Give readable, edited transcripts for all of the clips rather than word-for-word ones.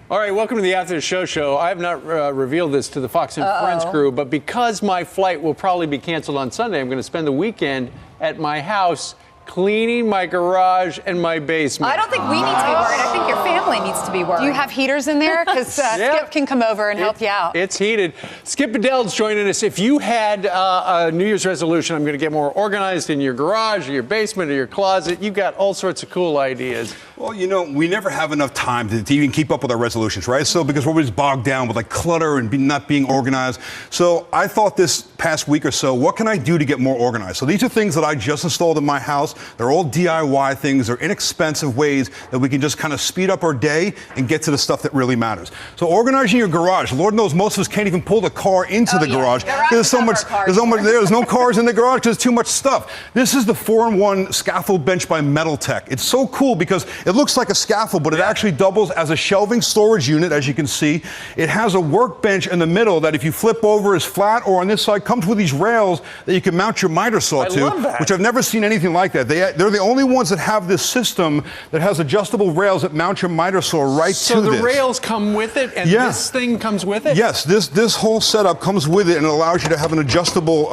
All right, welcome to the After the Show. I have not revealed this to the Fox and Friends crew, but because my flight will probably be canceled on Sunday, I'm going to spend the weekend at my house cleaning my garage and my basement. I don't think we need to be worried. I think your family needs to be worried. Do you have heaters in there? Because Skip can come over and help you out. It's heated. Skip Bedell's joining us. If you had a New Year's resolution, I'm going to get more organized in your garage or your basement or your closet, you've got all sorts of cool ideas. Well, you know, we never have enough time to even keep up with our resolutions, right? So because we're always bogged down with like clutter and not being organized. So I thought this past week or so, what can I do to get more organized? So these are things that I just installed in my house. They're all DIY things. They're inexpensive ways that we can just kind of speed up our day and get to the stuff that really matters. So organizing your garage. Lord knows most of us can't even pull the car into the garage. There's no cars in the garage because there's too much stuff. This is the 4-in-1 scaffold bench by Metal Tech. It's so cool because it looks like a scaffold, but it actually doubles as a shelving storage unit, as you can see. It has a workbench in the middle that if you flip over is flat, or on this side comes with these rails that you can mount your miter saw to, which I've never seen anything like that. They're the only ones that have this system that has adjustable rails that mount your miter saw right to this. So the rails come with it, and this thing comes with it? Yes, this whole setup comes with it, and it allows you to have an adjustable,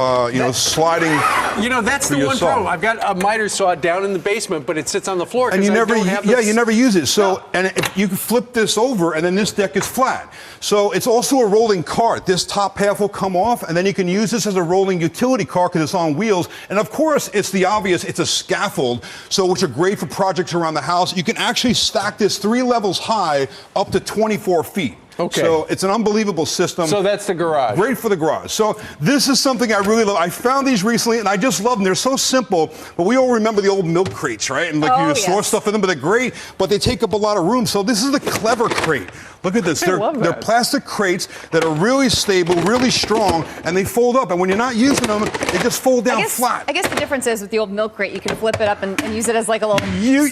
sliding. You know, that's the one problem. I've got a miter saw down in the basement, but it sits on the floor because I don't have this. Yeah, you never use it. So, and if you can flip this over, and then this deck is flat. So it's also a rolling cart. This top half will come off, and then you can use this as a rolling utility cart because it's on wheels. And of course, it's the obvious. It's a scaffold, so which are great for projects around the house. You can actually stack this 3 levels high, up to 24 feet. Okay. So it's an unbelievable system. So that's the garage. Great for the garage. So this is something I really love. I found these recently, and I just love them. They're so simple, but we all remember the old milk crates, right? And like you store stuff in them, but they're great, but they take up a lot of room. So this is the clever crate. Look at this. They're plastic crates that are really stable, really strong, and they fold up. And when you're not using them, they just fold down flat. I guess the difference is with the old milk crate, you can flip it up and use it as like a little. You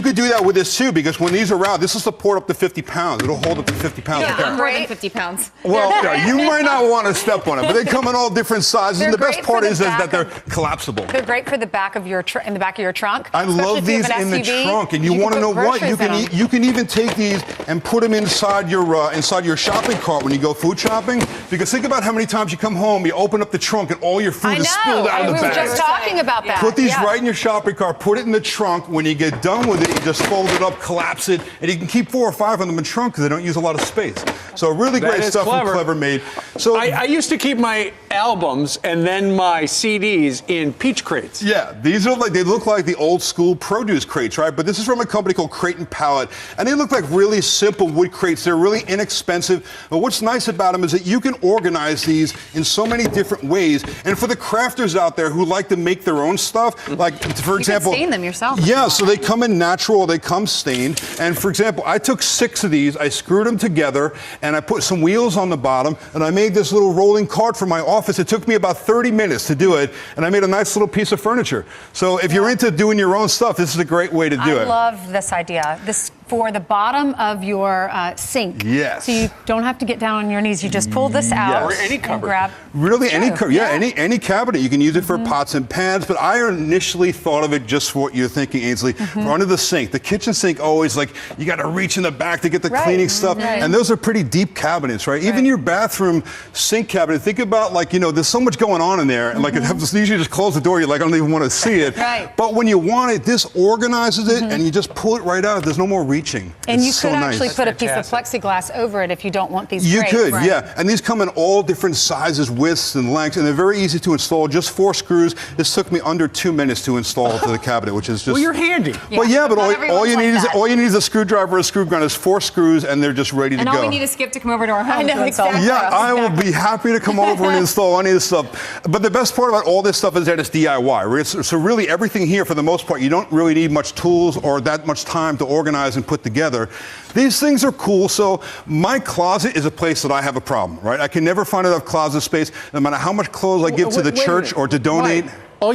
could do that with this too, because when these are out, this will support up to 50 pounds. It'll hold up to 50 pounds. Yeah, I'm more than 50 pounds. Well, you might not want to step on it, but they come in all different sizes. And the best part is that they're collapsible. They're great for the back of your in the back of your trunk. I love these in the trunk, and you want to know what? You can even take these and put them inside your shopping cart when you go food shopping. Because think about how many times you come home, you open up the trunk, and all your food is spilled out of the bag. We were just talking about that. Put these right in your shopping cart, put it in the trunk. When you get done with it, you just fold it up, collapse it, and you can keep 4 or 5 of them in the trunk because they don't use a lot of space. So really great stuff from Clever Made. So I used to keep my albums and then my CDs in peach crates. Yeah, these are they look like the old school produce crates, right? But this is from a company called Crate and Pallet, and they look like really simple wood crates. They're really inexpensive. But what's nice about them is that you can organize these in so many different ways. And for the crafters out there who like to make their own stuff, like for example, you can stain them yourself. Yeah, so they come in natural, they come stained. And for example, I took 6 of these, I screwed them together, and I put some wheels on the bottom, and I made this little rolling cart for my office. It took me about 30 minutes to do it, and I made a nice little piece of furniture. So if you're into doing your own stuff, this is a great way to do it. I love this idea. This for the bottom of your sink. Yes. So you don't have to get down on your knees. You just pull this out. Or any cupboard. Really, any cabinet. You can use it for pots and pans, but I initially thought of it just for what you're thinking, Ainsley, for under the sink. The kitchen sink always you got to reach in the back to get the cleaning stuff, and those are pretty deep cabinets, right? Even your bathroom sink cabinet, think about there's so much going on in there, and usually just close the door, you're like, I don't even want to see it. But when you want it, this organizes it, and you just pull it right out. There's no more reaching. And you could actually put a piece of plexiglass over it if you don't want these crates. You could, yeah. And these come in all different sizes, widths, and lengths, and they're very easy to install. Just 4 screws. This took me under 2 minutes to install to the cabinet, which is just. Well, you're handy. Well, yeah, but all you need is a screwdriver, a screw gun. There's 4 screws, and they're just ready to go. And all we need is Skip to come over to our home to install. Exactly. Yeah, I will be happy to come over and install any of this stuff. But the best part about all this stuff is that it's DIY. So really, everything here, for the most part, you don't really need much tools or that much time to organize and put together. These things are cool. So my closet is a place that I have a problem, right? I can never find enough closet space, no matter how much clothes I give to the church or to donate. all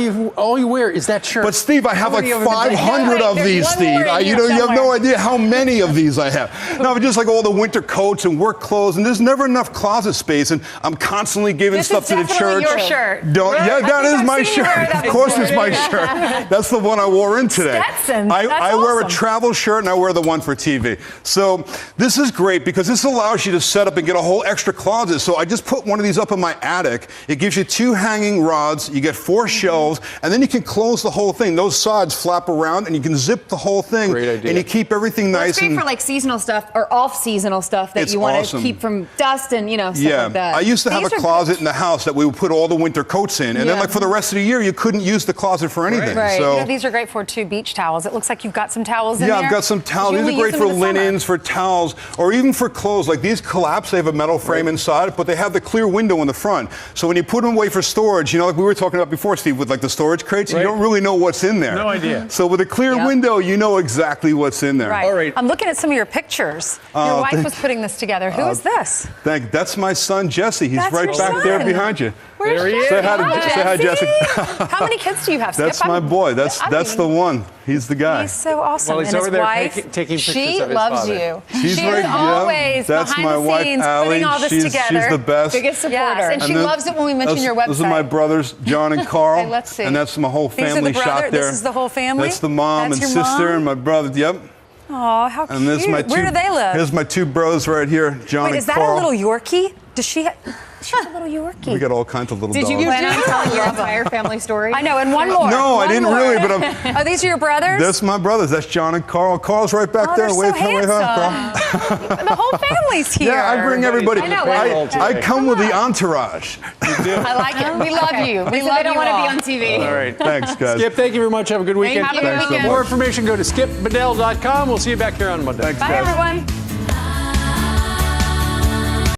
you wear is that shirt. But Steve, I have How like many of them do they 500 have? of these, one Steve. more in You here have no somewhere. idea how many of these I have. No, but just like all the winter coats and work clothes, and there's never enough closet space, and I'm constantly giving This stuff is to the definitely church. your shirt. Yeah, that is I've my seen you wear shirt. that Of course, before. it's my shirt. That's the one I wore in today. Stetson. I That's wear a awesome. travel shirt and I wear the one for TV. So this is great because this allows you to set up and get a whole extra closet. So I just put one of these up in my attic. It gives you 2 hanging rods. You get 4 shelves, and then you can close the whole thing. Those sides flap around, and you can zip the whole thing. Great idea. And you keep everything Well, nice it's great and. for like seasonal stuff or off-seasonal stuff that It's you want awesome. to keep from dust and stuff like that. I used to have These a are closet in the house that we would put all the winter coats in, and then Yeah. like for the rest of the year, you couldn't use the closet for anything. Right. So. You know, these are great for 2 beach towels. It looks like you've got some towels in Yeah, there. I've got some towels. You These are only great use for them in the summer. linens, for towels, or even for clothes. Like these collapse, they have a metal frame inside, but they have the clear window in the front. So when you put them away for storage, you know, like we were talking about before, Steve, with like the storage crates, Right. you don't really know what's in there. No idea. So with a clear Yep. window, you know exactly what's in there. Right. All right. I'm looking at some of your pictures. Your wife was putting this together. Who is this? That's my son, Jesse. He's That's right your back there son. behind you. Where's There he Jesse? is. Say hi, Jesse. How many kids do you have, Skip? That's my boy. That's the one. He's the guy. He's so awesome. Well, he's and over his there wife, taking pictures she of his loves father. you. She's she right, is yeah. always That's behind my the wife, scenes Allie. putting all this She's together. the best. Biggest supporter. Yes, and she then loves it when we mention your website. Those are my brothers, John and Carl. Okay, let's see. And that's my whole These are family the brother- shot there. this is the whole family? That's the mom That's and your sister mom? and my brother. Yep. Oh, how And this is cute. my 2. Where do they live? Here's my 2 bros right here, John Wait, and is that Carl. a little Yorkie? Does she have... She's a little Yorkie. We got all kinds of little Did dogs. you plan on telling your entire family story? I know, and one more. No, I One didn't more. really, but I'm. Are these your brothers? That's my brothers. That's John and Carl. Carl's right back Oh, there. they're so Wave hi, Carl. handsome. The whole family's here. Yeah, I bring everybody. I know. I come with the entourage. I like it. We love you. We So love they don't you want to all. be on TV. All right. Thanks, guys. Skip, thank you very much. Have a good weekend. Have a good Thanks so weekend. much. More information, go to skipbedell.com. We'll see you back here on Monday. Thanks, Bye, guys. everyone.